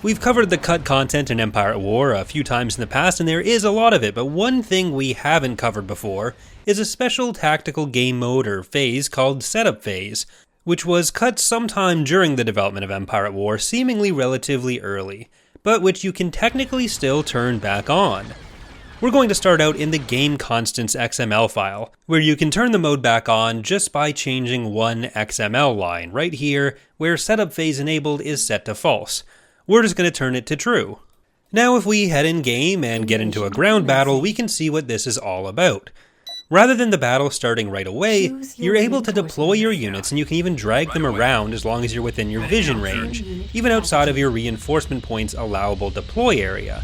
We've covered the cut content in Empire at War a few times in the past, and there is a lot of it, but one thing we haven't covered before is a special tactical game mode or phase called Setup Phase, which was cut sometime during the development of Empire at War, seemingly relatively early, but which you can technically still turn back on. We're going to start out in the game constants XML file, where you can turn the mode back on just by changing one XML line right here, where setup phase enabled is set to false. We're just going to turn it to true. Now if we head in game and get into a ground battle, we can see what this is all about. Rather than the battle starting right away, you're able to deploy your units and you can even drag them around as long as you're within your vision range, even outside of your reinforcement point's allowable deploy area.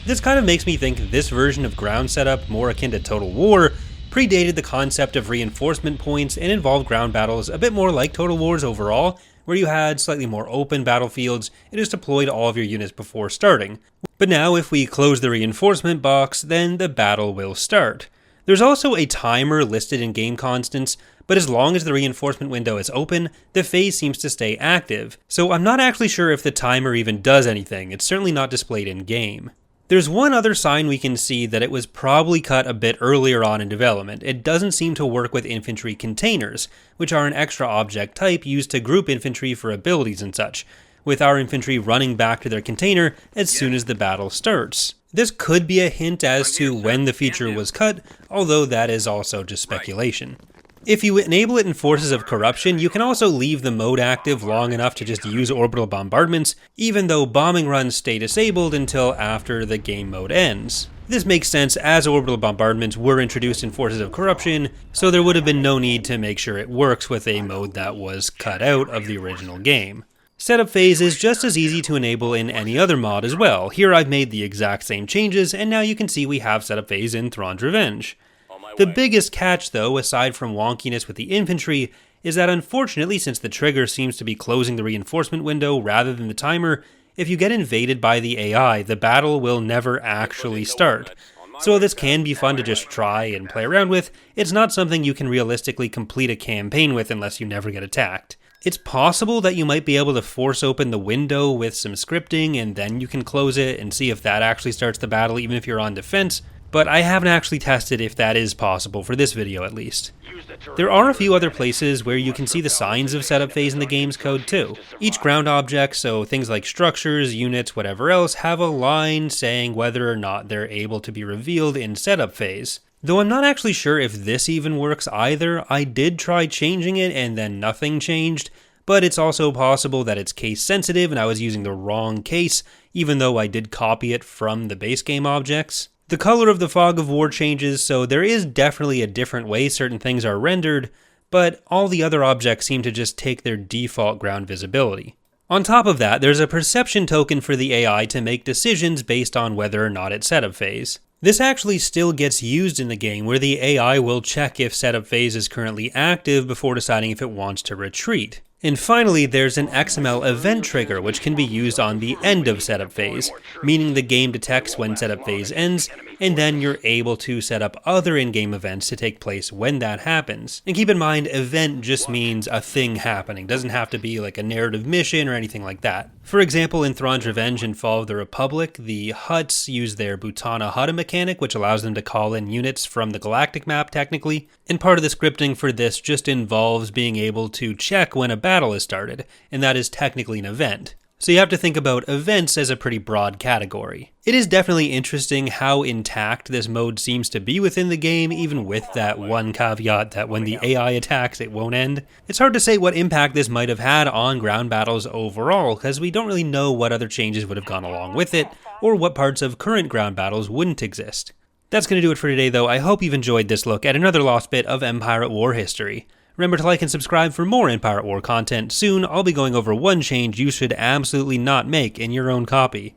This kind of makes me think this version of ground setup, more akin to Total War, predated the concept of reinforcement points and involved ground battles a bit more like Total War's overall, where you had slightly more open battlefields and just deployed all of your units before starting. But now if we close the reinforcement box, then the battle will start. There's also a timer listed in game constants, but as long as the reinforcement window is open, the phase seems to stay active, so I'm not actually sure if the timer even does anything. It's certainly not displayed in game. There's one other sign we can see that it was probably cut a bit earlier on in development. It doesn't seem to work with infantry containers, which are an extra object type used to group infantry for abilities and such, with our infantry running back to their container as soon as the battle starts. This could be a hint as to when the feature was cut, although that is also just speculation. If you enable it in Forces of Corruption, you can also leave the mode active long enough to just use orbital bombardments, even though bombing runs stay disabled until after the game mode ends. This makes sense as orbital bombardments were introduced in Forces of Corruption, so there would have been no need to make sure it works with a mode that was cut out of the original game. Setup phase is just as easy to enable in any other mod as well. Here I've made the exact same changes, and now you can see we have setup phase in Thrawn's Revenge. The biggest catch though, aside from wonkiness with the infantry, is that unfortunately since the trigger seems to be closing the reinforcement window rather than the timer, if you get invaded by the AI, the battle will never actually start. So while this can be fun to just try and play around with, it's not something you can realistically complete a campaign with unless you never get attacked. It's possible that you might be able to force open the window with some scripting and then you can close it and see if that actually starts the battle even if you're on defense, but I haven't actually tested if that is possible for this video at least. There are a few other places where you can see the signs of setup phase in the game's code too. Each ground object, so things like structures, units, whatever else, have a line saying whether or not they're able to be revealed in setup phase. Though I'm not actually sure if this even works either. I did try changing it and then nothing changed, but it's also possible that it's case sensitive and I was using the wrong case, even though I did copy it from the base game objects. The color of the Fog of War changes, so there is definitely a different way certain things are rendered, but all the other objects seem to just take their default ground visibility. On top of that, there's a perception token for the AI to make decisions based on whether or not it's setup phase. This actually still gets used in the game, where the AI will check if setup phase is currently active before deciding if it wants to retreat. And finally, there's an XML event trigger, which can be used on the end of setup phase, meaning the game detects when setup phase ends, and then you're able to set up other in-game events to take place when that happens. And keep in mind, event just means a thing happening, doesn't have to be like a narrative mission or anything like that. For example, in Thrawn's Revenge and Fall of the Republic, the Hutts use their Butana Hutta mechanic, which allows them to call in units from the galactic map technically, and part of the scripting for this just involves being able to check when a battle is started, and that is technically an event. So you have to think about events as a pretty broad category. It is definitely interesting how intact this mode seems to be within the game, even with that one caveat that when the AI attacks, it won't end. It's hard to say what impact this might have had on ground battles overall, because we don't really know what other changes would have gone along with it, or what parts of current ground battles wouldn't exist. That's going to do it for today though. I hope you've enjoyed this look at another lost bit of Empire at War history. Remember to like and subscribe for more Empire at War content. Soon, I'll be going over one change you should absolutely not make in your own copy.